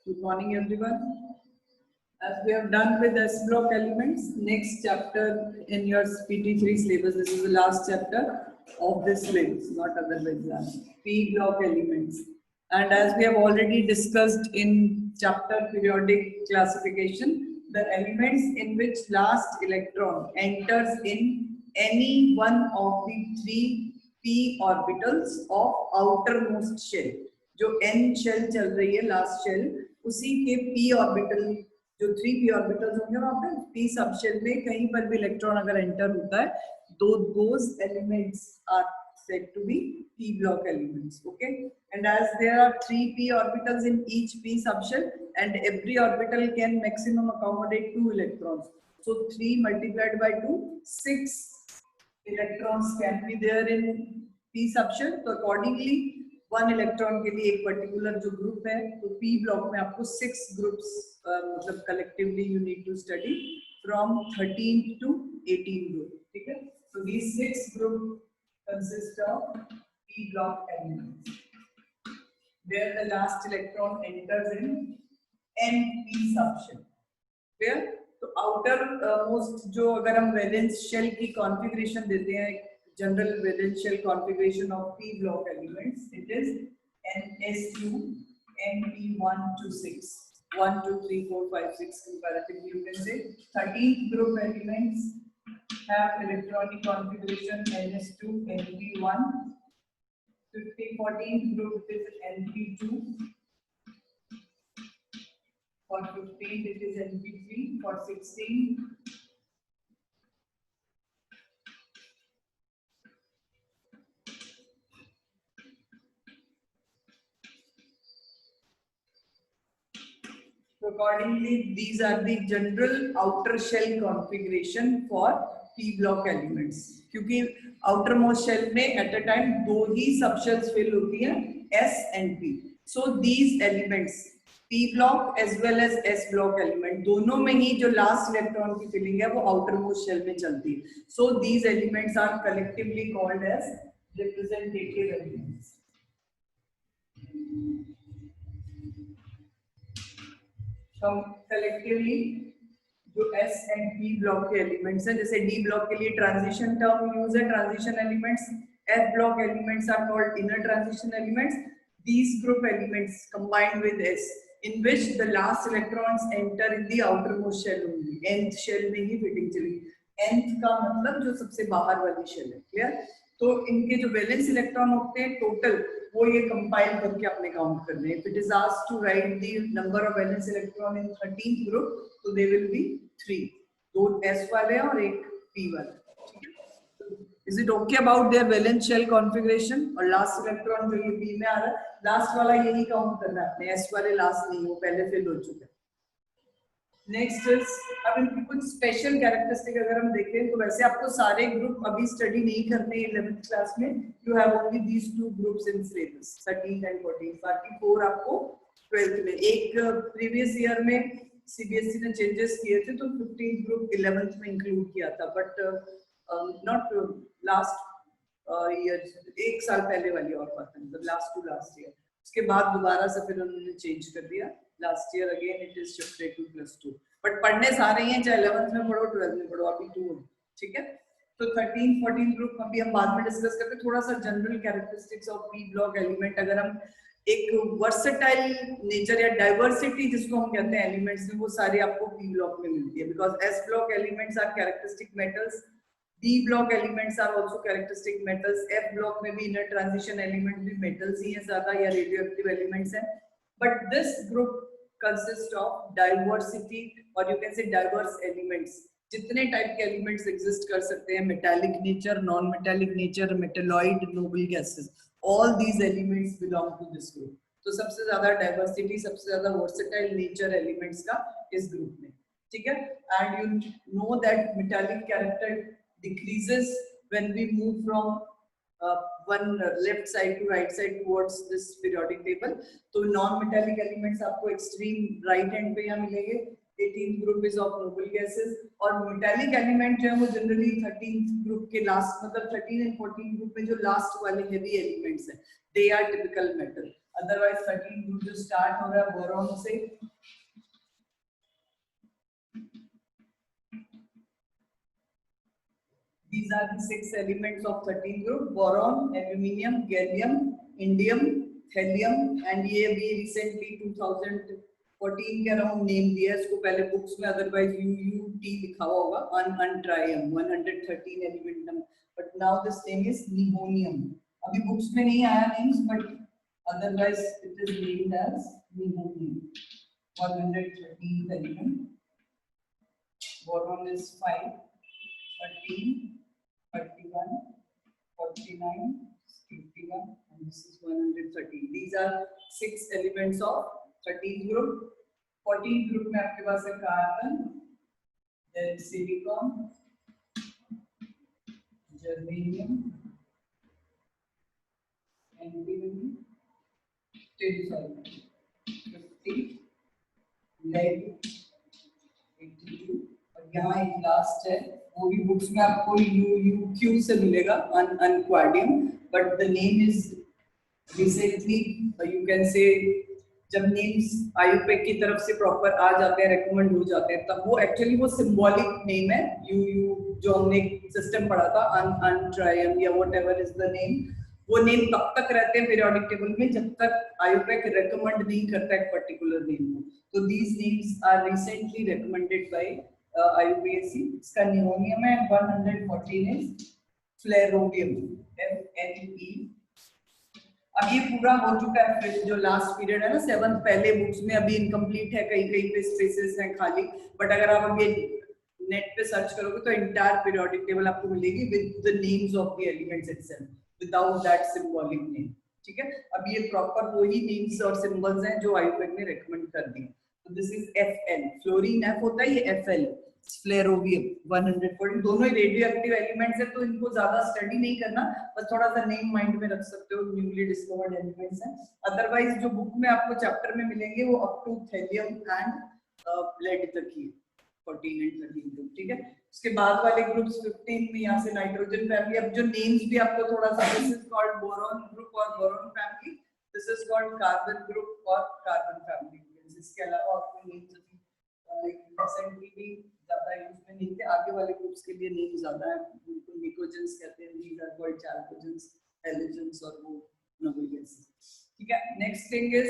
Good morning, everyone. As we have done with S block elements, next chapter in your PT3 syllabus, this is the last chapter of this syllabus, not otherwise. P block elements. And as we have already discussed in chapter periodic classification, the elements in which last electron enters in any one of the three p orbitals of outermost shell. जो n shell चल रही है, last shell, उसी के p orbital, जो 3p orbitals होंगे वहां पे p subshell में कहीं पर भी इलेक्ट्रॉन अगर एंटर होता है, those elements are said to be p block elements. Okay, and as there are 3p orbitals in each p subshell and every orbital can maximum accommodate 2 electrons, so 3 multiplied by 2, 6 electrons can be there in p subshell. So accordingly 1 electron के लिए एक particular जो group है, तो p block में आपको 6 groups मतलब collectively you need to study from 13 to 18 group. ठीक है, so these 6 group consist of p block elements where the last electron enters in np subshell. Clear? तो आउटर मोस्ट जो अगर हम वैलेंस शेल की कॉन्फ़िगरेशन देते हैं, general valence shell configuration of p block elements, it is NSU NP1 to 6, 1 2 3 4 5 6 comparatively you can say. 13th group elements have electronic configuration NS2 NP1. 14th group is NP2. For 15 it is NP3. For 16 accordingly, these are the general outer shell configuration for p block elements. क्योंकि outermost shell में at a time दो ही subshells fill होती हैं, S and P. So these elements, p block as well as S block element, दोनों में ही जो last electron की filling है वो outermost shell में चलती है. So these elements are collectively called as representative elements. हम कलेक्टिवली जो S एंड P ब्लॉक के एलिमेंट्स हैं, जैसे D ब्लॉक के लिए ट्रांजिशन टर्म यूज है, transition elements. F block elements are called inner transition elements. These group elements combined with S, in which the last electrons enter in the outermost shell only. Nth shell में ही fitting चलेगी. Nth का मतलब जो सबसे बाहर वाली shell है. Clear? तो इनके जो वैलेंस इलेक्ट्रॉन होते हैं टोटल, वो ये कंपाइल करके अपने काउंट कर रहे हैं. If it is asked to write the number of valence electron in 13th group, so they will be 3. दो S वाले और एक P वाले. ठीक है? Is it okay about their valence shell configuration? और last electron जो ये P में आ रहा है, last वाला यही काउंट करना है अपने. S वाले last नहीं, वो पहले फिल हो चुके हैं. नेक्स्ट इज, अब इनकी कुछ स्पेशल कैरेक्टरिस्टिक अगर हम देखें तो वैसे आपको सारे ग्रुप अभी स्टडी नहीं करने 11th क्लास में. You have only these 2 groups in syllabus 13 and 14. बाकी 4 आपको 12th में. एक प्रीवियस ईयर में सीबीएसई ने चेंजेस किए थे तो 15th ग्रुप 11th में इंक्लूड किया था, बट नॉट लास्ट ईयर, एक साल पहले वाली और बात है, मतलब लास्ट टू लास्ट ईयर. उसके बाद दोबारा से फिर उन्होंने चेंज कर दिया. Last year again it is shifted to +2, but पढ़ने सारे ही हैं, चाहे 11th में पढ़ो 12th में पढ़ो, अभी 2 है. ठीक है, तो 13 14 ग्रुप अभी हम बाद में डिस्कस करते हैं. थोड़ा सा general characteristics of P block element. अगर हम एक वर्सेटाइल नेचर या डाइवर्सिटी जिसको हम कहते हैं एलिमेंट्स में, वो सारी आपको पी ब्लॉक में मिलती है. Because S block elements are characteristic metals, D block elements are also characteristic metals. F block में भी inner transition element भी metals ही हैं ज़्यादा या radioactive elements हैं. But this group consists of diversity, or you can say diverse elements. जितने type के elements exist कर सकते हैं, metallic nature, non-metallic nature, metalloid, noble gases, all these elements belong to this group. तो सबसे ज़्यादा diversity, सबसे ज़्यादा versatile nature elements का इस group में. ठीक है, and you know that metallic character decreases when we move from one left side to right side towards this periodic table. तो non-metallic elements आपको extreme right hand पे यहाँ मिलेंगे. 18th group is of noble gases, और metallic element जो है वो generally 13th group के last, मतलब 13 and 14 group में जो last वाले heavy elements हैं, they are typical metal. Otherwise 13 group जो स्टार्ट हो रहा है बोरॉन से, these are the 6 elements of 13 group: boron, aluminium, gallium, indium, thallium, and ये भी recently 2014 के अराउंड नेम दिया है इसको, पहले बुक्स में अदरवाइज UUT लिखा हुआ होगा, untrium 113 element number, but now this name is nihonium. अभी बुक्स में नहीं आया names, but otherwise it is named as nihonium 113 element. Boron is 5, 13, 31, 49, 51, and this is 113. These are 6 elements of 13 group. 14 group में आपके पास है carbon, then silicon, germanium, antimony, tin sulfide, 50, lead, 82, और यहाँ एक लास्ट है, वो भी बुक्स में आपको UQ से मिलेगा, unquadium, but the name is recently you can say, जब नेम्स आयुपेक की तरफ से प्रॉपर आ जाते हैं, रेकमेंड हो जाते हैं, तब वो एक्चुअली वो सिंबॉलिक नेम है। जो हमने सिस्टम पढ़ा था, अनट्रायम या व्हाटएवर इज द नेम, वो नेम तब तक रहते हैं पीरियोडिक टेबल में जब तक आयुपेक रेकमेंड नहीं करता एक पर्टिकुलर नेम को। तो these names are recently recommended by IUPAC। इसका निहोनियम है 114 इज फ्लेरोबियम, FLE। अब ये पूरा हो चुका है, फिर जो लास्ट पीरियड है ना 7th, पहले बुक्स में अभी इनकम्प्लीट है, कहीं कहीं पे स्पेसेस हैं खाली, बट अगर आप अभी नेट पे सर्च करोगे तो एंटायर पीरियोडिक टेबल आपको मिलेगी with the names of the elements itself, without that symbolic name. ठीक है, अब ये प्रॉपर वही नेम्स और सिंबल्स हैं जो आयुपेक ने रेकमेंड कर दिए। तो this is FL, fluorine F होता है, ये FL फ्लेरोबियम 114, दोनों ही रेडियो एक्टिव एलिमेंट्स है, तो इनको ज्यादा स्टडी नहीं करना, बस थोड़ा सा नेम माइंड में रख सकते हो, न्यूली डिस्कवर्ड एलिमेंट्स हैं। अदरवाइज जो बुक में आपको चैप्टर में मिलेंगे वो up to thallium and lead तक ही 14 एंड 13 ग्रुप। ठीक है, उसके बाद वाले ग्रुप्स 15 में यहाँ से नाइट्रोजन फैमिली, अब जो नेम्स भी आपको थोड़ा सा, this is called boron group और boron family, this is called carbon group और कार्बन फैमिली। इसके अलावा आपको नेम्स रिसेंटली भी ज्यादा यूज में नहीं थे, आगे वाले ग्रुप्स के लिए नेम ज्यादा है, उनको निकोजेंस कहते हैं, दीस आर कॉल्ड चाल्कोजेंस, हैलोजेंस और वो नोबल गैसेस। ठीक है, next thing is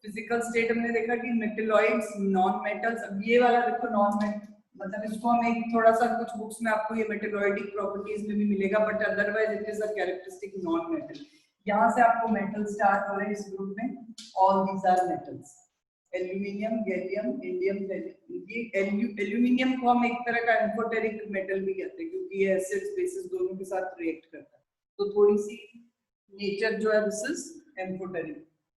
physical state. हमने देखा कि मेटलॉइड्स, नॉन मेटल्स। अब ये वाला देखो नॉन मेटल, मतलब इसको हम एक थोड़ा सा कुछ बुक्स में आपको ये मेटलॉइडिक प्रॉपर्टीज में भी मिलेगा, but otherwise it is a characteristic non metal. यहाँ से आपको मेटल स्टार्ट हो रहे हैं इस ग्रुप में, all these are metals, aluminium, gallium, indium, ये एल्यूमिनियम को हम एक तरह का एम्फोटेरिक मेटल भी कहते हैं, क्योंकि ये एसिड्स बेसिस दोनों के साथ रिएक्ट करता है, तो थोड़ी सी नेचर जो है this is amphoteric.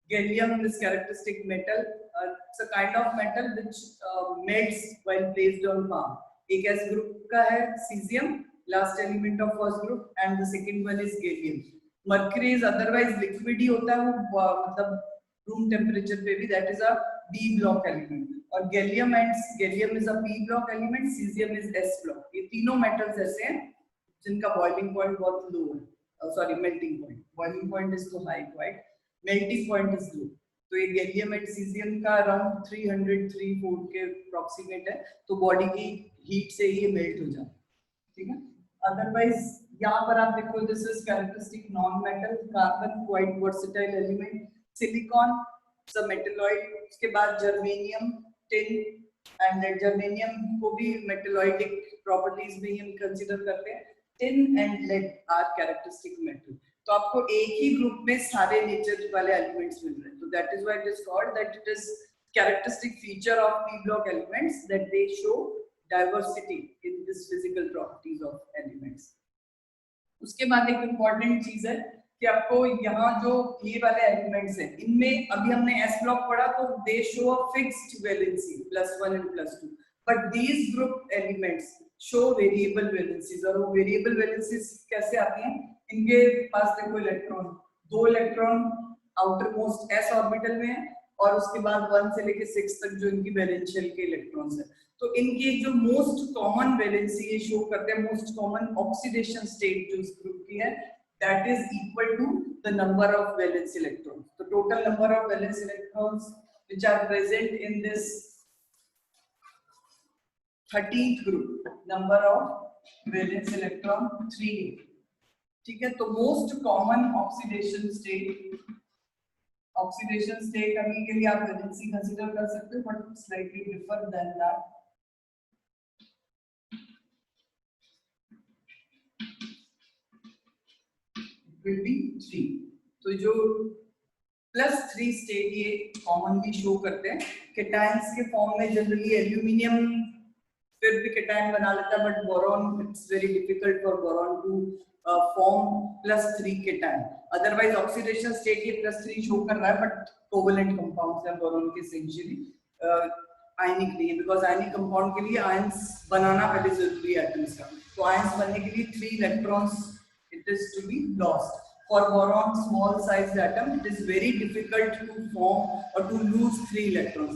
Gallium is characteristic metal, it's a kind of metal which melts when placed on palm. एक एस ग्रुप का है caesium, last element of first group, and the second one is gallium. Mercury is otherwise liquid ही होता है, वो मतलब room temperature पे भी, that is a D block element, और gallium is a P block element, caesium is S block। ये तीनों मेटल्स ऐसे हैं जिनका बॉइलिंग पॉइंट बहुत लो है, sorry melting point, boiling point is too high, quite melting point is low. तो ये गैलियम एंड सीजियम का अराउंड 303 के अप्रोक्सीमेट है, तो बॉडी की हीट से ये मेल्ट हो जाता है। ठीक है, अदरवाइज यहाँ पर आप देखो, this is characteristic non metal. Carbon quite versatile element, silicon the metalloid, उसके बाद जर्मेनियम, टिन, एंड जर्मेनियम को भी मेटलॉइडिक प्रॉपर्टीज में हम कंसीडर करते हैं। Tin and lead are characteristic metal. तो आपको एक ही ग्रुप में सारे नेचर वाले एलिमेंट्स मिल रहे हैं, तो that is why it is called that it is characteristic feature of P block elements that they show diversity in this physical properties of elements। उसके बाद एक इंपॉर्टेंट चीज है कि आपको यहाँ जो ये वाले एलिमेंट्स हैं, इनमें अभी हमने S ब्लॉक पढ़ा, तो दे show a fixed valency +1 and +2, but these group elements show variable valencies. और वो वेरिएबल वैलेंसीज कैसे आती हैं, इनके पास देखो electron, 2 electron outer most S orbital में है, और उसके बाद 1 से लेके 6 तक जो इनकी वैलेंशियल के इलेक्ट्रॉन्स है, तो इनकी जो मोस्ट कॉमन वैलेंसी ये शो करते हैं, मोस्ट कॉमन ऑक्सीडेशन स्टेट जो इस ग्रुप की है, that is equal to the number of valence electrons. The total number of valence electrons which are present in this 13th group, number of valence electron 3. ठीक है, तो most common oxidation state अभी के लिए आप valency consider कर सकते हो, but slightly differ than that. Will be 3. तो जो +3 स्टेट ये कॉमनली शो करते हैं. केटायंस के फॉर्म में जनरली एल्यूमिनियम फिर भी केटायन बना लेता है, but boron it's very difficult for boron to form +3 cation. Otherwise oxidation state ये +3 शो कर रहा है, बट कोवेलेंट कंपाउंड्स हैं बोरॉन के एसेंशियली, आयनिक नहीं है, बिकॉज आयनिक कंपाउंड के लिए आयंस बनाना पहले जरूरी है एटम्स का. तो आयंस बनने के लिए 3 electrons it is to be lost. For boron small sized atom it is very difficult to form or to lose 3 electrons.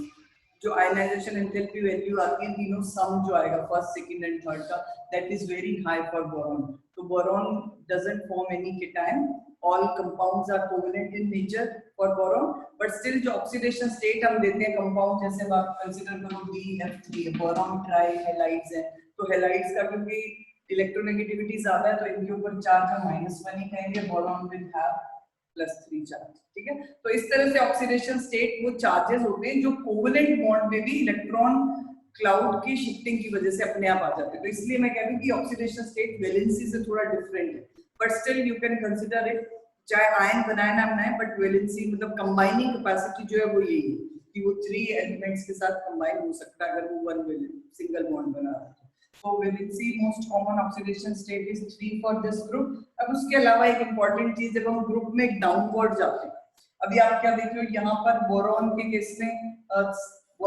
जो ionization enthalpy value आती है तीनों सम जो आएगा फर्स्ट सेकंड एंड थर्ड का, that is very high for boron. So boron doesn't form any cation. All compounds are covalent in nature for boron, but still जो oxidation state हम देते हैं कंपाउंड, जैसे आप कंसीडर करो BF3 boron ट्राइहैलाइड्स है, तो हैलाइड्स का क्योंकि इलेक्ट्रोनेगेटिविटी ज्यादा है तो इनके ऊपर चार्ज हम -1 ही कहेंगे, बोरॉन विल हैव +3 चार्ज. ठीक है, तो इस तरह से ऑक्सीडेशन स्टेट वो चार्जेस होते हैं जो कोवेलेंट बॉन्ड में भी इलेक्ट्रॉन क्लाउड की शिफ्टिंग की वजह से अपने आप आ जाते हैं. तो इसलिए मैं कह रही हूं कि ऑक्सीडेशन स्टेट वैलेंसी से थोड़ा डिफरेंट है, but still you can consider it. चाहे आयन बनाए ना बनाए, बट वैलेंसी मतलब कंबाइनिंग कैपेसिटी जो है वो यही है कि वो 3 एलिमेंट्स के साथ कंबाइन हो सकता है अगर वो वन सिंगल बॉन्ड बना रहा है. So valency most common oxidation state is 3 for this group. अब उसके अलावा एक important चीज, जब हम ग्रुप में डाउनवर्ड जाते हैं, अभी आप क्या देख रहे हो यहाँ पर बोरॉन के केस में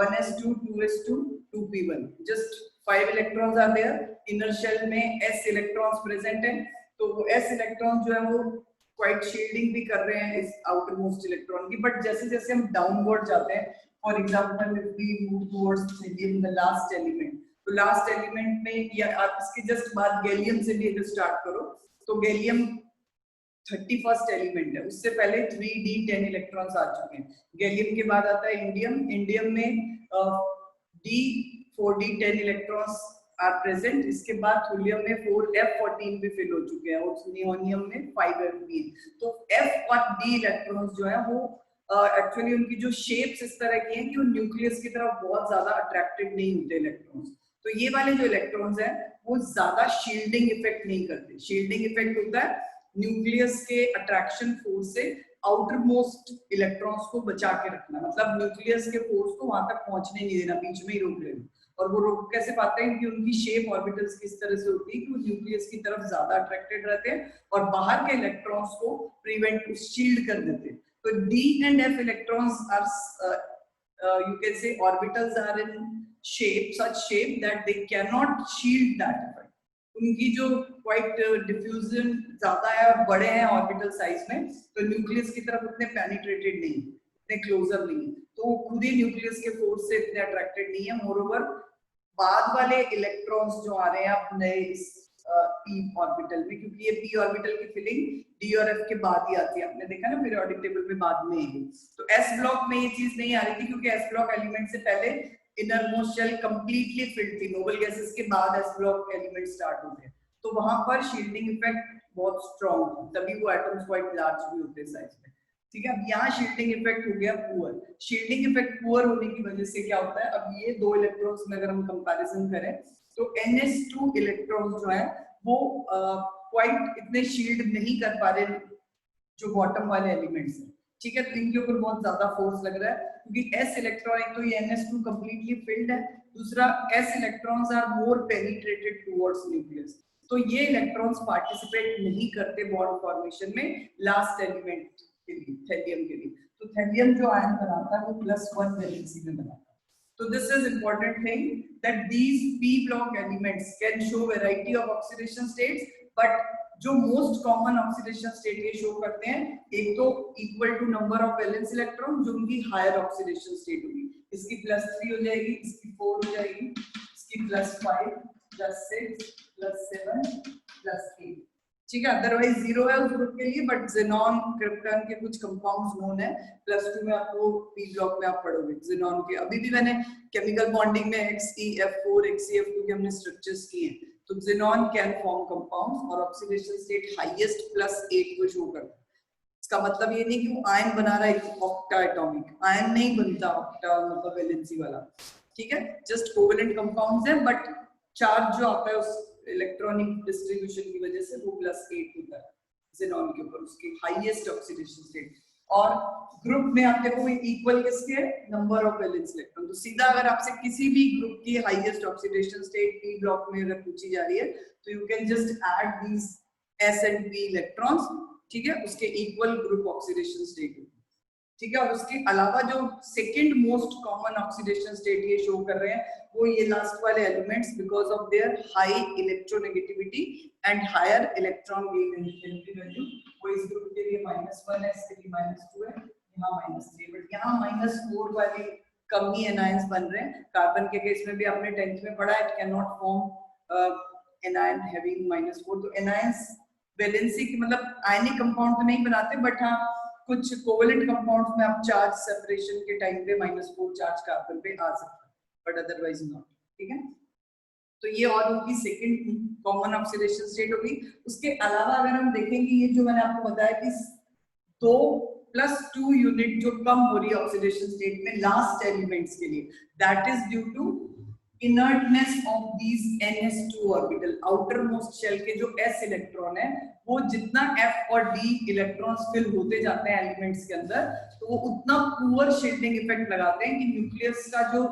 1s2 2s2 2p1 just 5 electrons are there. Inner shell में s electrons present हैं, तो वो s electrons जो है वो क्वाइट शील्डिंग भी कर रहे हैं इस आउटर मोस्ट इलेक्ट्रॉन की. बट जैसे जैसे हम डाउनवर्ड जाते हैं, for example if we move towards helium the last element, तो लास्ट एलिमेंट में या आप इसके जस्ट बाद गैलियम से भी स्टार्ट करो, तो गैलियम 31st एलिमेंट है, उससे पहले 3d10 इलेक्ट्रॉन्स आ चुके हैं. गैलियम के बाद आता है इंडियम. इंडियम में d4d10 इलेक्ट्रॉन्स आर प्रेजेंट. इसके बाद थोलियम में 4f14 भी फिल हो चुके हैं और नियोनियम में 5f भी है. तो f और d इलेक्ट्रॉन्स जो है वो एक्चुअली उनकी जो शेप्स इस तरह की हैं कि वो न्यूक्लियस की तरफ बहुत ज्यादा अट्रैक्टेड नहीं होते इलेक्ट्रॉन्स. तो ये वाले जो इलेक्ट्रॉन्स हैं वो ज्यादा शील्डिंग इफेक्ट नहीं करते. शील्डिंग इफेक्ट होता है न्यूक्लियस के अट्रैक्शन फोर्स से आउटर मोस्ट इलेक्ट्रॉन्स को बचा के रखना, मतलब न्यूक्लियस के फोर्स को वहां तक पहुंचने नहीं देना, बीच में ही रोक लेना. और वो रोक कैसे पाते हैं कि उनकी शेप ऑर्बिटल्स किस तरह से होती है कि वो न्यूक्लियस की तरफ ज्यादा अट्रैक्टेड रहते हैं और बाहर के इलेक्ट्रॉन्स को प्रिवेंट शील्ड कर देते हैं. तो d and f electrons are you can say orbitals are in such shape that they cannot shield that effect. उनकी जो क्वाइट डिफ्यूजन ज्यादा है और बड़े हैं ऑर्बिटल साइज में, तो न्यूक्लियस की तरफ उतने पेनिट्रेटेड नहीं, उतने क्लोजर नहीं, तो खुद ही न्यूक्लियस के फोर्स से इतने अट्रैक्टेड नहीं है. मोरओवर बाद वाले इलेक्ट्रॉन्स जो आ रहे हैं अपने इस p ऑर्बिटल में, क्योंकि ये p ऑर्बिटल की फिलिंग d और f के बाद ही आती है, आपने देखा ना पीरियोडिक टेबल में बाद में ही. तो s ब्लॉक में ये चीज नहीं आ रही थी क्योंकि s ब्लॉक एलिमेंट से पहले innermost shell completely filled थी. नोबल गैसेस के बाद s ब्लॉक एलिमेंट स्टार्ट होते हैं, तो वहां पर शील्डिंग इफेक्ट बहुत स्ट्रांग है, तभी वो एटम्स क्वाइट लार्ज भी होते हैं साइज में. ठीक है, अब यहाँ शील्डिंग इफेक्ट हो गया पुअर. शील्डिंग इफेक्ट पुअर होने की वजह से क्या होता है, अब ये 2 इलेक्ट्रॉन्स में अगर हम कंपैरिजन करें तो ns2 इलेक्ट्रॉन्स जो है वो क्वाइट इतने शील्ड नहीं कर पा रहे जो बॉटम वाले एलिमेंट्स हैं. ठीक है, तो इनके ऊपर बहुत ज्यादा फोर्स लग रहा है क्योंकि s इलेक्ट्रॉन, एक तो ये ns2 कंप्लीटली फिल्ड है, दूसरा s electrons are more penetrated towards nucleus, तो ये इलेक्ट्रॉन्स पार्टिसिपेट नहीं करते बॉन्ड फॉर्मेशन में लास्ट एलिमेंट के लिए, थैलियम के लिए. तो थैलियम जो आयन बनाता है वो +1 वैलेंसी में बनाता है. So this is important thing that these p block elements can show variety of oxidation states, but जो मोस्ट कॉमन ऑक्सीडेशन स्टेट ये शो करते हैं, एक तो equal to number of valence electron जो उनकी हायर ऑक्सीडेशन स्टेट होगी, इसकी +3 हो जाएगी, इसकी 4 हो जाएगी, इसकी +5 +6 +7 +8. ठीक है, अदरवाइज 0 है उस ग्रुप के लिए, बट जेनॉन क्रिप्टन के कुछ कंपाउंड्स नोन है, +2 में आपको पी ब्लॉक में आप पढ़ोगे जेनॉन के। अभी भी मैंने केमिकल बॉन्डिंग में XeF4 XeF2 के हमने स्ट्रक्चर्स किए, तो जेनॉन कैन फॉर्म कंपाउंड्स और ऑक्सीडेशन स्टेट हाईएस्ट +8 को शो करता है। इसका मतलब ये नहीं कि वो आयन बना रहा है ऑक्टा एटॉमिक, आयन नहीं बनता ऑक्टा मतलब वैलेंसी वाला, ठीक है, जस्ट कोवेलेंट कंपाउंड्स है, बट चार्ज जो आता है उस इलेक्ट्रॉनिक डिस्ट्रीब्यूशन की वजह से वो +8 होता है जेनॉन के ऊपर, उसकी हाईएस्ट ऑक्सीडेशन स्टेट। और ग्रुप में आप देखो इक्वल किसके नंबर ऑफ वैलेंस इलेक्ट्रॉन, तो सीधा अगर आपसे किसी भी ग्रुप की highest oxidation state P block में अगर पूछी जा रही है तो you can just add these S and P electrons, ठीक है, उसके इक्वल ग्रुप ऑक्सीडेशन स्टेट, ठीक है। और उसके अलावा जो second most common oxidation state ये शो कर रहे हैं वो ये लास्ट वाले elements, because of their high electronegativity and higher electron gain energy value, वो इस ग्रुप के लिए -1 है, इसके लिए -2 है, यहाँ -3, बट यहाँ -4 वाली कम ही एनायंस बन रहे हैं। कार्बन के केस में भी आपने 10th में पढ़ा, it can not form anion having -4, तो एनायंस वैलेंसी की मतलब आयनिक कंपाउंड तो नहीं बनाते, बट हाँ कुछ कोवेलेंट कंपाउंड्स में आप चार्ज सेपरेशन के टाइम पे -4 चार्ज कार्बन पे आ सकता है, बट अदरवाइज नॉट, ठीक है। तो ये और उनकी सेकंड कॉमन ऑक्सीडेशन स्टेट होगी। उसके अलावा अगर हम देखेंगे ये जो मैंने आपको बताया कि 2+2 यूनिट जो कम हो रही है ऑक्सीडेशन स्टेट में लास्ट एलिमेंट्स के लिए, that is due to inertness of these NS2 orbital. Outermost shell के जो S इलेक्ट्रॉन है वो जितना F और D इलेक्ट्रॉन्स फिल होते जाते हैं एलिमेंट्स के अंदर, तो वो उतना पुअर शील्डिंग इफेक्ट लगाते हैं कि न्यूक्लियस का जो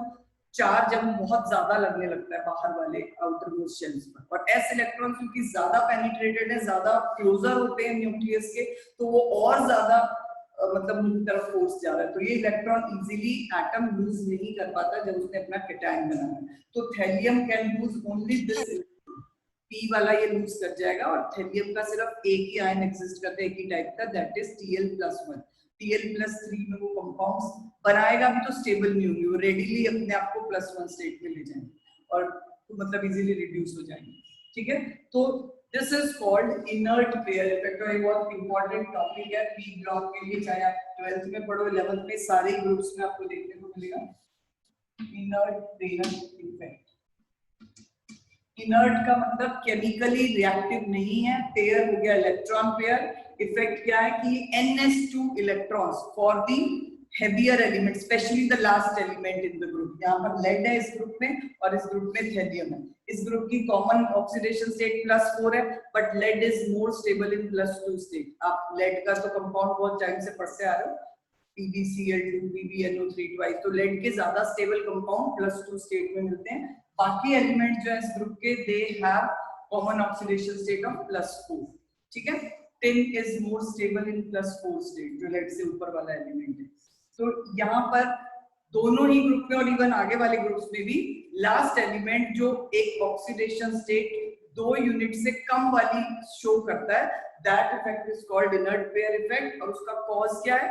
चार्ज अब बहुत ज्यादा लगने लगता है बाहर वाले आउटर मोस्ट शेल्स पर, और S इलेक्ट्रॉन क्योंकि ज्यादा पेनिट्रेटेड है, ज्यादा क्लोजर होते हैं न्यूक्लियस के, तो वो और ज्यादा मतलब उनकी तरफ फोर्स जा रहा है, तो ये इलेक्ट्रॉन इजीली एटम लूज नहीं कर पाता जब उसने अपना कैटायन बनाना है। तो thallium can lose only this, P वाला ये लूज कर जाएगा, और थैलियम का सिर्फ एक ही आयन एग्जिस्ट करता है, एक ही टाइप का, दैट इज Tl+1। Tl+3 में वो कंपाउंड्स बनाएगा भी तो स्टेबल नहीं होंगे, वो रेडिली अपने आप को +1 स्टेट में ले जाएंगे और तो मतलब इजीली रिड्यूस हो जाएंगे, ठीक है। तो this is called inert pair effect, और एक बहुत इंपॉर्टेंट टॉपिक है पी ब्लॉक के लिए, चाहे आप 12th में पढ़ो 11th में, सारे ग्रुप्स में आपको देखने को मिलेगा इनर्ट पेयर इफेक्ट। इनर्ट का मतलब केमिकली रिएक्टिव नहीं है, पेयर हो गया इलेक्ट्रॉन पेयर, इफेक्ट क्या है कि NS2 electrons for the heavier element, especially the last element in the group, यहाँ पर lead है इस ग्रुप में और इस ग्रुप में थैलियम है। इस ग्रुप की कॉमन ऑक्सीडेशन स्टेट +4 है, but lead is more stable in +2 state. आप lead का तो कंपाउंड बहुत टाइम से पढ़ते आ रहे हो, PbCl2 PbNO3 ट्वाइस, तो lead के ज्यादा स्टेबल कंपाउंड +2 स्टेट में मिलते हैं। बाकी एलिमेंट जो है इस ग्रुप के they have common oxidation state of +4, ठीक है। tin is more stable in +4 state, जो lead से ऊपर वाला एलिमेंट है। तो यहाँ पर दोनों ही ग्रुप में और इवन आगे वाले ग्रुप्स में भी लास्ट एलिमेंट जो एक ऑक्सीडेशन स्टेट 2 यूनिट से कम वाली शो करता है, that effect is called inert pair effect, और उसका कॉज क्या है,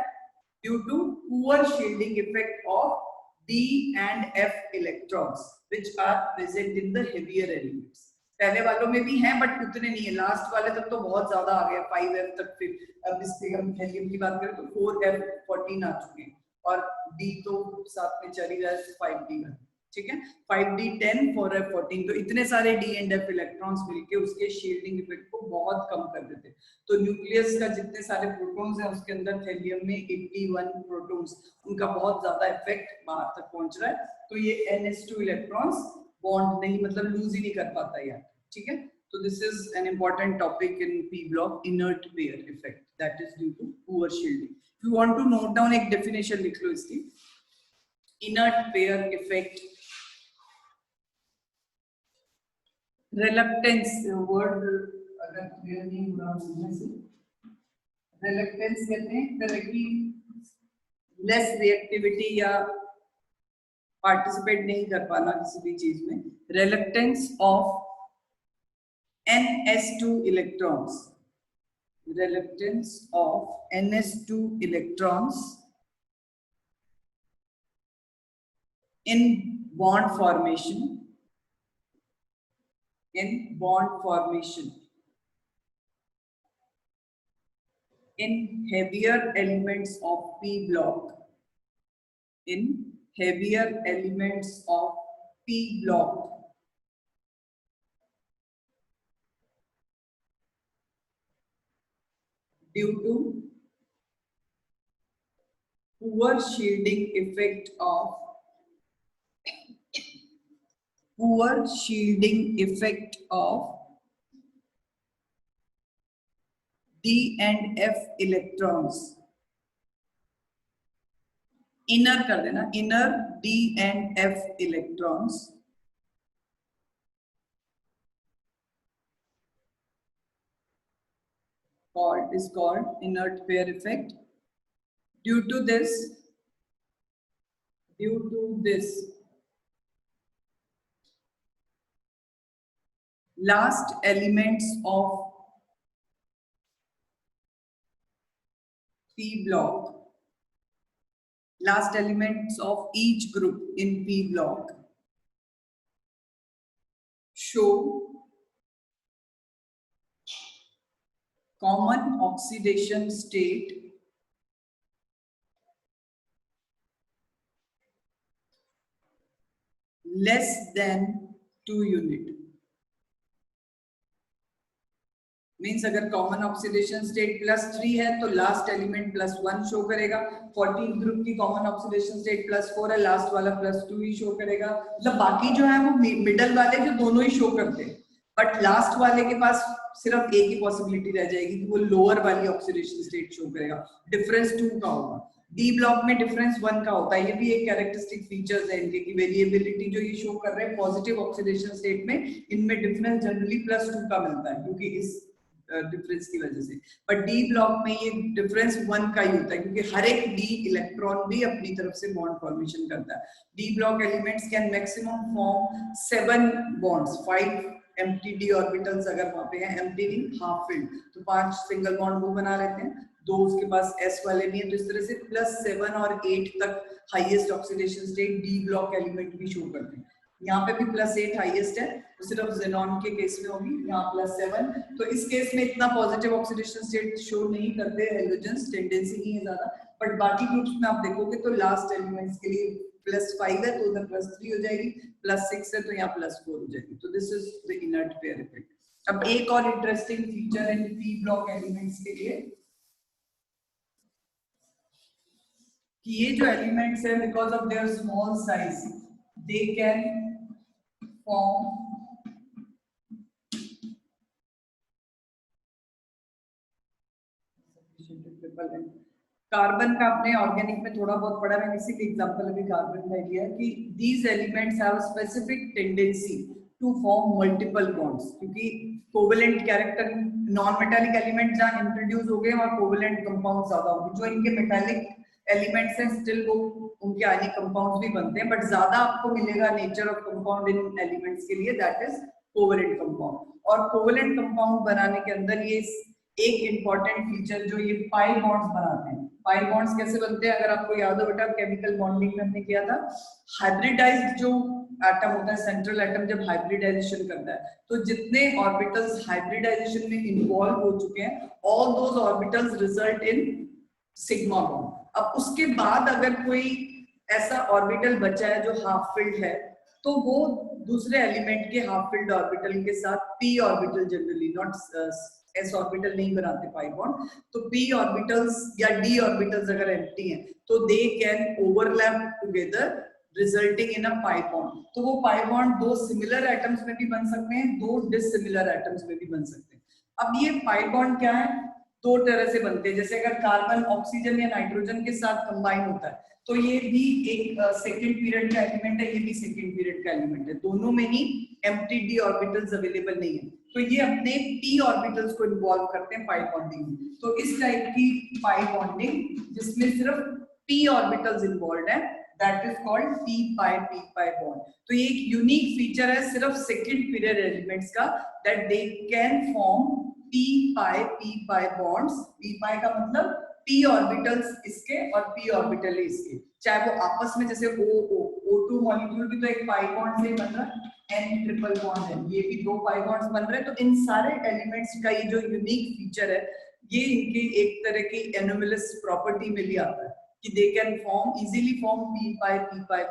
due to poor shielding effect of D and F electrons which are present in the heavier elements। पहले वालों में भी हैं बट उतने नहीं है, लास्ट वाले तक तो बहुत ज्यादा आ गया 5F तक। फिर अब इससे हम थैलियम की बात करें तो 4F14 आ चुके हैं, और D तो साथ में चल ही रहा है 5D का, ठीक है, 5D10 4F14, तो इतने सारे D and F इलेक्ट्रॉन्स मिलके उसके शील्डिंग इफेक्ट को बहुत कम कर देते हैं। तो न्यूक्लियस का जितने सारे प्रोटॉन्स हैं उसके अंदर थैलियम में 81 प्रोटॉन्स, उनका बहुत ज्यादा इफेक्ट बाहर तक पहुंच रहा है, तो ये NS2 इलेक्ट्रॉन्स बॉन्ड नहीं मतलब लूज ही नहीं कर पाता यार, ठीक है। तो this is an important topic in P block, inert pair effect, that is due to poor shielding. If you want to note down एक डेफिनेशन लिख लो इसकी, inert pair effect, reluctance, word अगर क्लियर नहीं हो रहा बोलने से, रिलक्टेंस कहते हैं तरह की लेस रिएक्टिविटी या पार्टिसिपेट नहीं कर पाना किसी भी चीज में, reluctance of NS2 electrons, reluctance of NS2 electrons in bond formation, in bond formation in heavier elements of p block, in heavier elements of p block, due to poor shielding effect of D and F electrons. Inner कर देना, inner D and F electrons is called inert pair effect. Due to this, last elements of p block, last elements of each group in p block show common oxidation state less than 2 unit. Means अगर common oxidation state +3 है तो last element +1 show करेगा, 14 group की common oxidation state +4 है, last वाला +2 ही show करेगा। मतलब बाकी जो है वो मिडल वाले जो दोनों ही शो करते हैं, बट लास्ट वाले के पास सिर्फ एक ही पॉसिबिलिटी रह जाएगी कि वो लोअर वाली ऑक्सीडेशन स्टेट शो करेगा, डिफरेंस 2 का होगा। डी ब्लॉक में डिफरेंस 1 का होता है। ये भी एक कैरेक्टरिस्टिक फीचर्स है इनके कि वेरिएबिलिटी जो ये शो कर रहे हैं पॉजिटिव ऑक्सीडेशन स्टेट में, इनमें डिफरेंस जनरली +2 का मिलता है क्योंकि इस डिफरेंस की वजह से। बट डी ब्लॉक में ये डिफरेंस 1 का ही होता है क्योंकि हर एक डी इलेक्ट्रॉन भी अपनी तरफ से बॉन्ड फॉर्मेशन करता है। D block elements can maximum form 7 bonds, 5 empty D orbitals अगर वहां पे है, एम्प्टी नहीं हाफ फिल्ड, तो 5 सिंगल बॉन्ड वो बना लेते हैं, 2 उसके पास s वाले भी हैं, तो इस तरह से +7 और 8 तक highest oxidation state D block element भी शो करते हैं। यहाँ पे भी +8 हाईएस्ट है, तो सिर्फ ज़ेनॉन के केस में होगी, यहाँ +7। तो इस केस में इतना पॉजिटिव ऑक्सीडेशन स्टेट शो नहीं करते हैलोजेंस, टेंडेंसी नहीं है ज्यादा। बट बाकी ग्रुप्स में आप देखोगे तो लास्ट एलिमेंट्स के लिए +5 है तो उधर +3 हो जाएगी, +6 है तो यहाँ +4 हो जाएगी। तो this is the inert pair effect. अब एक और इंटरेस्टिंग फीचर है पी ब्लॉक एलिमेंट्स के लिए कि ये जो एलिमेंट्स है because of there small size they can form carbon का अपने ऑर्गेनिक में थोड़ा बहुत पढ़ा, मैंने इसी का एग्जांपल अभी कार्बन का लिया कि these elements have specific tendency to form multiple bonds, क्योंकि covalent character non metallic element जहां इंट्रोड्यूस हो गए और कोवेलेंट कंपाउंड ज्यादा होंगे, जो इनके मेटालिक एलिमेंट्स हैं स्टिल वो उनके आयनिक कंपाउंड्स भी बनते हैं, बट ज्यादा आपको मिलेगा nature of compound in elements के लिए, दैट इज कोवेलेंट कंपाउंड। और कोवेलेंट कंपाउंड बनाने के अंदर ये एक इंपॉर्टेंट फीचर जो ये पाई बॉन्ड्स बनाते हैं। पाई बॉन्ड्स कैसे बनते हैं अगर आपको याद हो बेटा, केमिकल बॉन्डिंग में हमने किया था, हाइब्रिडाइज्ड जो एटम होता है, सेंट्रल एटम जब हाइब्रिडाइजेशन करता है तो जितने ऑर्बिटल्स हाइब्रिडाइजेशन में इन्वॉल्व हो चुके हैं all those orbitals result in sigma bond. अब उसके बाद अगर कोई ऐसा ऑर्बिटल बचा है जो हाफ फिल्ड है तो वो दूसरे एलिमेंट के हाफ फिल्ड ऑर्बिटल के साथ P orbital, generally not s orbital नहीं बनाते पाई बॉन्ड, तो p ऑर्बिटल्स या d ऑर्बिटल्स अगर एम्प्टी हैं तो they can overlap together resulting in a pi bond. तो वो पाई बॉन्ड 2 सिमिलर एटम्स में भी बन सकते हैं, 2 डिसिमिलर एटम्स में भी बन सकते हैं। अब ये पाई बॉन्ड क्या है, 2 तरह से बनते हैं। जैसे अगर कार्बन ऑक्सीजन या नाइट्रोजन के साथ कंबाइन होता है तो ये भी एक सेकंड पीरियड का एलिमेंट है, ये भी सेकंड पीरियड का एलिमेंट है, दोनों में ही एम्प्टी डी ऑर्बिटल्स अवेलेबल नहीं है, तो ये अपने p ऑर्बिटल्स को इन्वॉल्व करते हैं पाई बॉन्डिंग में। तो इस टाइप की पाई बॉन्डिंग जिसमें सिर्फ p ऑर्बिटल्स इन्वॉल्व है, that is called p pi bond. तो ये एक यूनिक फीचर है सिर्फ सेकंड पीरियड एलिमेंट्स का, that they can form p pi bonds. p पाई का मतलब p ऑर्बिटल्स इसके और p ऑर्बिटल इसके, चाहे वो आपस में जैसे O2 मॉलिक्यूल भी तो एक पाई बॉन्ड से बन रहा है, N ट्रिपल बॉन्ड है, ये भी 2 पाई बॉन्ड्स बन रहे हैं। तो इन सारे एलिमेंट्स का ये जो यूनिक फीचर है ये इनके एक तरह की एनोमलस प्रॉपर्टी में भी आता है कि they can form easily form p pi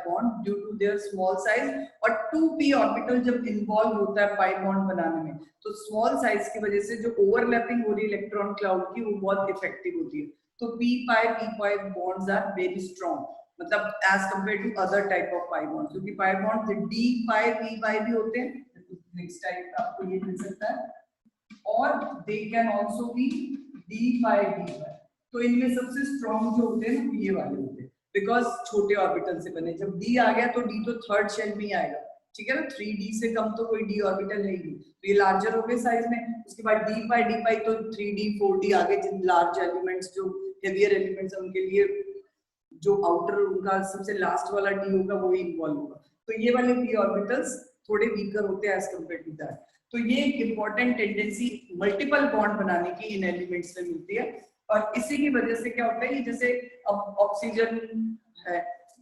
bond due to their small size. और 2p ऑर्बिटल जब इन्वॉल्व होता है पाई बॉन्ड बनाने में तो स्मॉल साइज की वजह से जो ओवरलैपिंग हो रही है इलेक्ट्रॉन क्लाउड की वो बहुत इफेक्टिव होती है। तो p pi bonds are very strong, मतलब as compared to other type of pi bonds, क्योंकि pi bonds d pi p pi भी होते हैं, नेक्स्ट टाइप आपको ये मिल सकता है, और they can also be d pi d pi। तो इनमें सबसे स्ट्रॉन्ग जो होते हैं ये वाले होते हैं बिकॉज छोटे ऑर्बिटल से बने। जब d आ गया तो d तो थर्ड शेल में आएगा, ठीक है ना, 3d से कम तो कोई d ऑर्बिटल है ही नहीं, तो ये लार्जर हो गए साइज में। उसके बाद d pi तो 3d 4d आगे जिन लार्ज एलिमेंट्स जो हेवियर एलिमेंट्स उनके लिए जो आउटर उनका सबसे लास्ट वाला d होगा वो ही इन्वॉल्व होगा। तो ये वाले p ऑर्बिटल्स थोड़े वीकर होते हैं एज कंपेयर टू दैट। तो ये एक इंपॉर्टेंट टेंडेंसी मल्टीपल बॉन्ड बनाने की इन एलिमेंट्स में मिलती है। और इसी की वजह से क्या होता है, जैसे अब ऑक्सीजन है,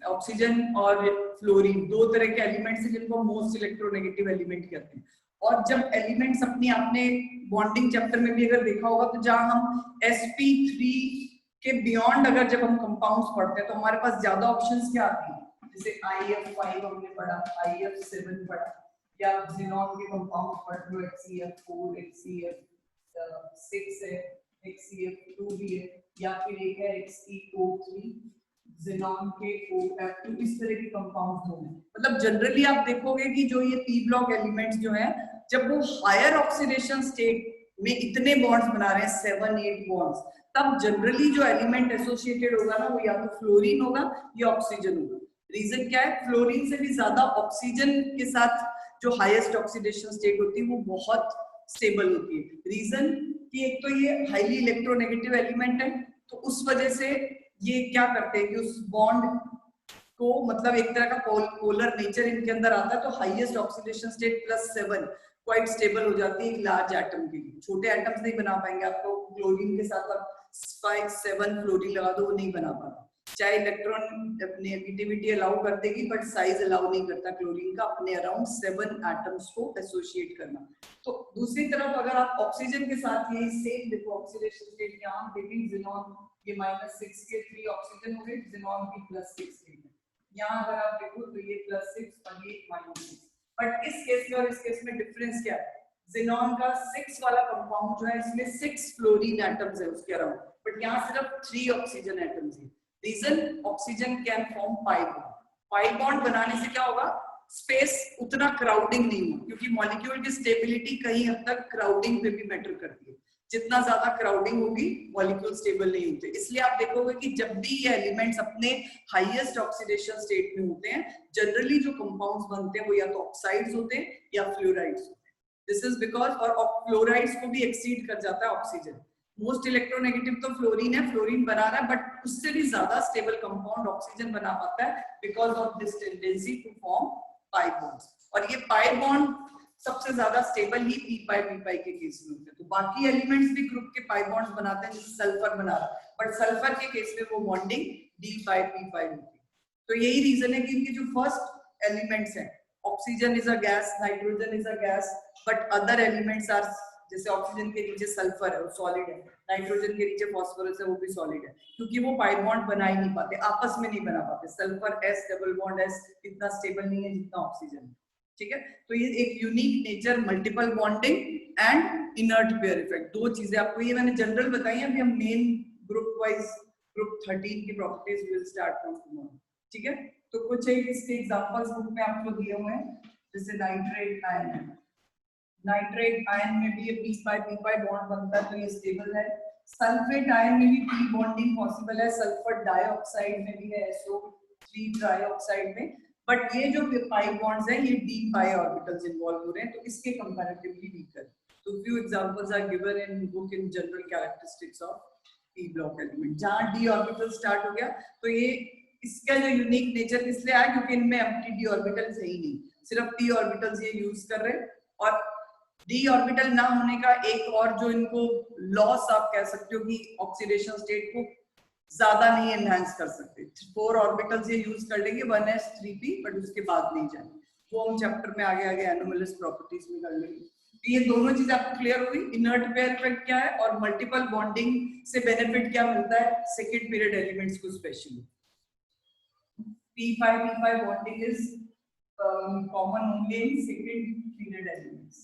ऑक्सीजन और फ्लोरीन दो तरह के एलिमेंट्स हैं जिनको मोस्ट इलेक्ट्रोनेगेटिव एलिमेंट कहते हैं। और जब एलिमेंट्स अपनी आपने बॉन्डिंग चैप्टर में भी अगर देखा होगा तो जहां हम sp3 के बियॉन्ड अगर जब हम कंपाउंड्स पढ़ते हैं तो हमारे पास ज्यादा ऑप्शंस क्या आती हैं, जैसे IF5 हमने पढ़ा, IF7 पढ़ा, या xenon के कंपाउंड पढ़ लो, HCF4 HCF6 है, HCF2 भी है, या फिर एक है XeO3 xenon के OF2, इस तरह के कंपाउंड्स होंगे। मतलब जनरली आप देखोगे कि जो ये p ब्लॉक एलिमेंट्स जो हैं जब वो हायर ऑक्सीडेशन स्टेट में इतने बॉन्ड्स बना रहे हैं 7-8 बॉन्ड्स, तब जनरली जो एलिमेंट एसोसिएटेड होगा ना वो या तो फ्लोरीन होगा या ऑक्सीजन होगा। रीजन क्या है, फ्लोरीन से भी ज्यादा ऑक्सीजन के साथ जो हाईएस्ट ऑक्सीडेशन स्टेट होती है वो बहुत स्टेबल होती है। रीजन कि एक तो ये हाईली इलेक्ट्रोनेगेटिव एलिमेंट है, तो उस वजह से ये क्या करते हैं कि उस बॉन्ड को, मतलब एक तरह का पोलर नेचर इनके अंदर आता है, तो highest oxidation state +7 quite stable हो जाती है एक लार्ज एटम के लिए। छोटे एटम्स नहीं बना पाएंगे, आपको क्लोरीन के साथ आप 5-7 फ्लोरीन लगा दो वो नहीं बना पाता, चाहे इलेक्ट्रॉन नेगेटिविटी अलाउ कर देगी बट साइज अलाउ नहीं करता क्लोरीन का अपने अराउंड 7 एटम्स को एसोसिएट करना। तो दूसरी तरफ अगर आप ऑक्सीजन के साथ यही सेम देखो ऑक्सीडेशन स्टेट, यहाँ देखें xenon ये -6 के 3 ऑक्सीजन हो गए, xenon की +6 के, यहाँ अगर आप देखो तो ये +6 और ये -6। बट इस केस में और इस केस में डिफरेंस क्या है, xenon का 6 वाला कंपाउंड जो है इसमें 6 फ्लोरीन एटम्स है उसके अराउंड, बट यहाँ सिर्फ 3 ऑक्सीजन एटम्स है। Reason oxygen can form pi bond. Pi bond बनाने से क्या होगा, स्पेस उतना क्राउडिंग नहीं होगा, क्योंकि मॉलिक्यूल की स्टेबिलिटी कहीं हद तक क्राउडिंग पे भी मैटर करती है। जितना ज्यादा क्राउडिंग होगी मॉलिक्यूल स्टेबल नहीं होते। इसलिए आप देखोगे कि जब भी ये एलिमेंट्स अपने हाईएस्ट ऑक्सीडेशन स्टेट में होते हैं जनरली जो कंपाउंड्स बनते हैं वो या तो ऑक्साइड्स होते हैं या फ्लोराइड्स होते हैं। दिस इज बिकॉज, और फ्लोराइड्स को भी एक्सीड कर जाता है ऑक्सीजन। मोस्ट इलेक्ट्रोनेगेटिव तो फ्लोरीन है, फ्लोरीन बना रहा है, बट उससे भी ज्यादा स्टेबल कंपाउंड ऑक्सीजन बना पाता है because of this tendency to form pi bonds. और ये पाई बॉन्ड सबसे ज्यादा स्टेबल ही p pi के केस में होते हैं। तो बाकी एलिमेंट्स भी ग्रुप के पाई बॉन्ड्स बनाते हैं, जैसे सल्फर बना रहा है, बट सल्फर के केस में वो bonding d pi p pi होती है। तो यही रीजन है कि इनके जो फर्स्ट एलिमेंट्स हैं, oxygen is a gas, nitrogen is a gas, but other elements are, जैसे ऑक्सीजन के नीचे सल्फर है वो सॉलिड है, नाइट्रोजन के नीचे फास्फोरस है वो भी सॉलिड है, क्योंकि वो पाई बॉन्ड बना ही नहीं पाते, आपस में नहीं बना पाते। Sulphur S double bond S इतना स्टेबल नहीं है जितना ऑक्सीजन, ठीक है। तो ये एक unique nature, multiple bonding and inert pair effect, दो चीजें आपको ये मैंने जनरल बताई हैं। अभी हम मेन ग्रुप वाइज ग्रुप 13 की properties will start from tomorrow, ठीक है। तो कुछ एक इसके एग्जांपल्स बुक में आपको दिए हुए हैं, जैसे नाइट्रेट आयन है, नाइट्रेट आयन में भी ये p pi बॉन्ड बनता है तो ये स्टेबल है। सल्फेट आयन में भी p बॉन्डिंग पॉसिबल है, सल्फर डाइऑक्साइड में भी है, SO3 ट्राइऑक्साइड में, बट ये जो पाई बॉन्ड्स हैं ये d pi ऑर्बिटल्स इन्वॉल्व हो रहे हैं, तो इसके कंपैरेटिवली वीकर। तो few examples are given in book in general characteristics of p block element. जहां d ऑर्बिटल स्टार्ट हो गया तो ये इसका जो यूनिक नेचर इसलिए आया क्योंकि इनमें एम्प्टी d ऑर्बिटल्स है ही नहीं, सिर्फ p ऑर्बिटल्स ये यूज कर रहे हैं। और d ऑर्बिटल ना होने का एक और जो इनको लॉस आप कह सकते हो कि ऑक्सीडेशन स्टेट को ज्यादा नहीं एनहांस कर सकते, 4 ऑर्बिटल्स ये यूज कर लेंगे 1s 3p, बट उसके बाद नहीं जाएंगे, वो हम चैप्टर में आगे आगे एनोमलस प्रॉपर्टीज में कर लेंगे। ये दोनों चीज आपको क्लियर हुई। इनर्ट पेयर इफेक्ट क्या है और मल्टीपल बॉन्डिंग से बेनिफिट क्या मिलता है सेकेंड पीरियड एलिमेंट्स को specially. P5 P5 bonding is common only in second period elements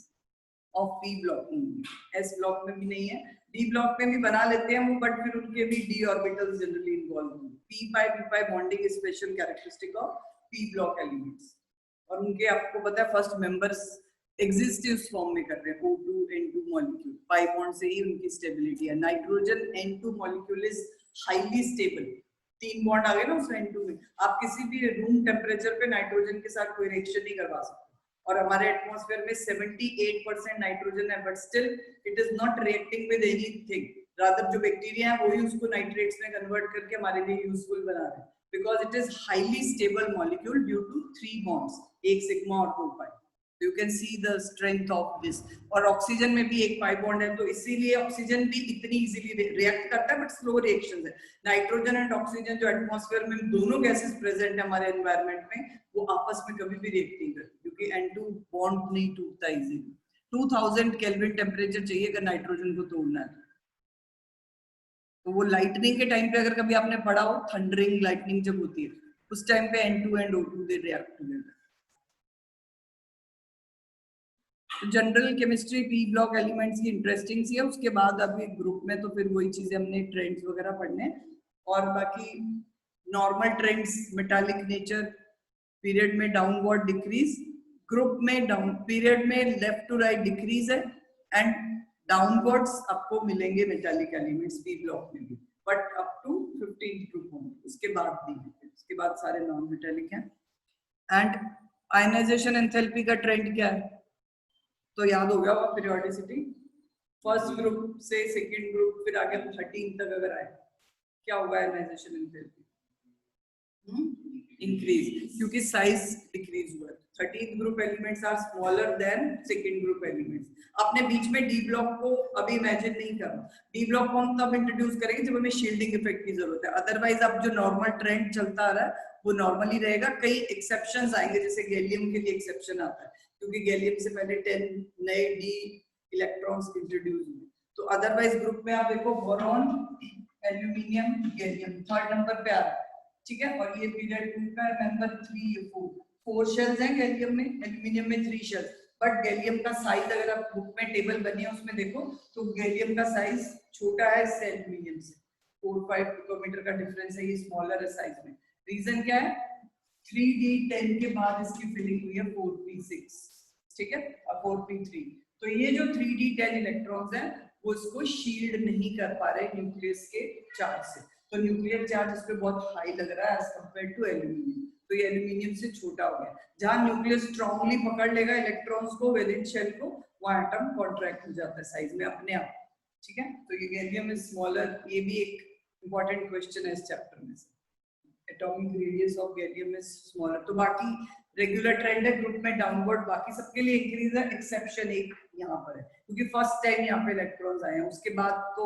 of P block only. S block में भी नहीं है, D block में भी बना लेते हैं वो, बट फिर उनके भी d orbitals जनरली इन्वॉल्व होंगे। P5 P5 bonding is special characteristic of P block elements और उनके आपको पता है फर्स्ट मेंबर्स एग्जिस्ट उस फॉर्म में कर रहे हैं O2 N2 molecule, pi bond से ही उनकी स्टेबिलिटी है। Nitrogen N2 molecule is highly stable, 3 bond आ गए ना उस N2 में, आप किसी भी रूम टेम्परेचर पे नाइट्रोजन के साथ कोई रिएक्शन नहीं करवा सकते। और हमारे एटमॉस्फेयर में 78% नाइट्रोजन है, but still it is not reacting with anything, rather जो बैक्टीरिया है वही उसको नाइट्रेट्स में कन्वर्ट करके हमारे लिए यूजफुल बना रहे हैं, because it is highly stable molecule due to 3 bonds, एक सिग्मा और 2 pi. You can see the strength of this। और ऑक्सीजन में भी एक पाई बॉन्ड है, तो इसीलिए ऑक्सीजन भी इतनी इजीली रिएक्ट करता है, बट स्लो रिएक्शंस है। नाइट्रोजन एंड ऑक्सीजन जो एटमॉस्फेयर में दोनों गैसेस प्रेजेंट है हमारे एनवायरनमेंट में, वो आपस में कभी भी रिएक्ट नहीं करती, क्योंकि N2 बॉन्ड नहीं टूटता इजीली। 2000 केल्विन टेम्परेचर चाहिए अगर नाइट्रोजन को तोड़ना है। तो वो लाइटनिंग के टाइम पे अगर कभी आपने पढ़ा हो, थंडरिंग लाइटनिंग जब होती है, उस टाइम पे N2 and O2 they react together. General chemistry P block elements की इंटरेस्टिंग सी है। उसके बाद अभी ग्रुप में तो फिर वही चीजें हमने ट्रेंड्स वगैरह पढ़ने, और बाकी normal trends metallic nature, period में डाउनवर्ड डिक्रीज, ग्रुप में डाउन पीरियड में लेफ्ट टू राइट डिक्रीज है, एंड डाउनवर्ड्स आपको मिलेंगे मेटालिक एलिमेंट्स पी ब्लॉक में भी, बट अप टू 15 ग्रुप होंगे, उसके बाद नहीं है, उसके बाद सारे नॉन मेटालिक हैं। एंड आयनाइजेशन एंथैल्पी का ट्रेंड क्या है तो याद हो गया होगा, पीरियोडिसिटी फर्स्ट ग्रुप से सेकंड ग्रुप फिर आगे 13 तक अगर आए क्या होगा आयनाइजेशन एंथैल्पी इंक्रीज, क्योंकि साइज डिक्रीज हुआ है। 13th group elements are smaller than second group elements. आपने बीच में डी ब्लॉक को अभी इमेजिन नहीं करना, डी ब्लॉक को हम तब इंट्रोड्यूस करेंगे जब हमें शील्डिंग इफेक्ट की जरूरत है, अदरवाइज अब जो नॉर्मल ट्रेंड चलता आ रहा है वो नॉर्मली रहेगा। कई एक्सेप्शंस आएंगे, जैसे गैलियम के लिए एक्सेप्शन आता है क्योंकि गैलियम से पहले 10 नए डी इलेक्ट्रॉन्स इंट्रोड्यूस हुए। तो अदरवाइज ग्रुप में आप देखो boron, aluminium, gallium third number पे आ रहा है, ठीक है। और ये पीरियड 2 का नंबर 3 4 शेल्स हैं गैलियम में, एल्यूमिनियम में 3 शेल्स, बट गैलियम का साइज अगर आप बुक में टेबल बनी है उसमें देखो तो गैलियम का साइज छोटा है इससे एल्यूमिनियम से, 4-5 पिकोमीटर का डिफरेंस है, ये स्मॉलर है साइज में। रीजन क्या है, 3d10 के बाद इसकी फिलिंग हुई है 4p6, ठीक है, और 4p3। तो ये जो 3d10 इलेक्ट्रॉन्स हैं वो इसको शील्ड नहीं कर पा रहे न्यूक्लियस के चार्ज से, तो न्यूक्लियर चार्ज इस पे बहुत हाई लग रहा है एज कंपेयर टू एल्यूमिनियम, तो ये एल्यूमिनियम से छोटा हो गया। जहां न्यूक्लियस स्ट्रांगली पकड़ लेगा इलेक्ट्रॉन्स को विद इन शेल को, वहां एटम कॉन्ट्रैक्ट हो जाता है साइज में अपने आप, ठीक है। तो ये गैलियम इज स्मॉलर, ये भी एक इंपॉर्टेंट क्वेश्चन है इस चैप्टर में से, atomic radius of gallium is smaller. तो बाकी रेगुलर ट्रेंड है ग्रुप में डाउनवर्ड, बाकी सबके लिए इंक्रीज है, एक्सेप्शन एक यहाँ पर है क्योंकि फर्स्ट टाइम यहाँ पे इलेक्ट्रॉन्स आए हैं, उसके बाद तो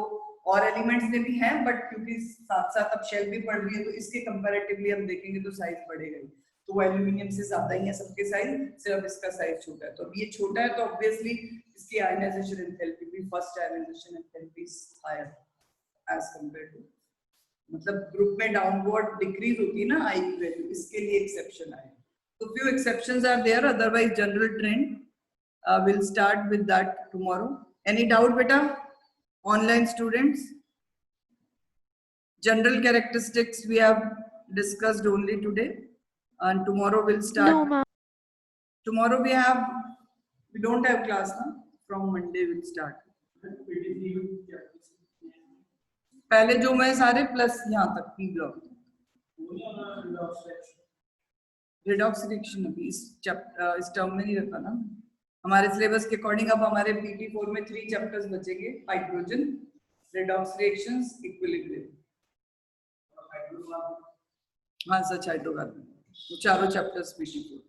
और एलिमेंट्स में भी हैं, बट क्योंकि साथ साथ अब शेल भी बढ़ रही है तो इसके कंपैरेटिवली हम देखेंगे तो साइज बढ़ेगा ही, तो वो एल्यूमिनियम से ज्यादा ही है सबके साइज, सिर्फ इसका साइज छोटा है। तो अब ये छोटा है तो ऑब्वियसली इसकी आयनाइजेशन एंथैल्पी भी, first ionization enthalpy is higher as compare to, मतलब ग्रुप में डाउनवर्ड डिक्रीज होती है ना आई की वैल्यू, इसके लिए एक्सेप्शन आए। तो few exceptions are there, otherwise general trend will start with that tomorrow. Any doubt beta? Online students, general characteristics we have discussed only today, and tomorrow we'll start. No, ma'am. Tomorrow we don't have class now. From Monday we'll start. पहले जो मैं सारे plus यहाँ तक P block, redox reaction अभी इस term में नहीं रखा ना हमारे सिलेबस के अकॉर्डिंग। अब हमारे PT4 में 3 चैप्टर्स बचेंगे, हाइड्रोजन, रिडॉक्स रिएक्शंस, इक्विलिब्रियम, हाँ सच हाइड्रोकार्बन, वो चारों चैप्टर्स PT4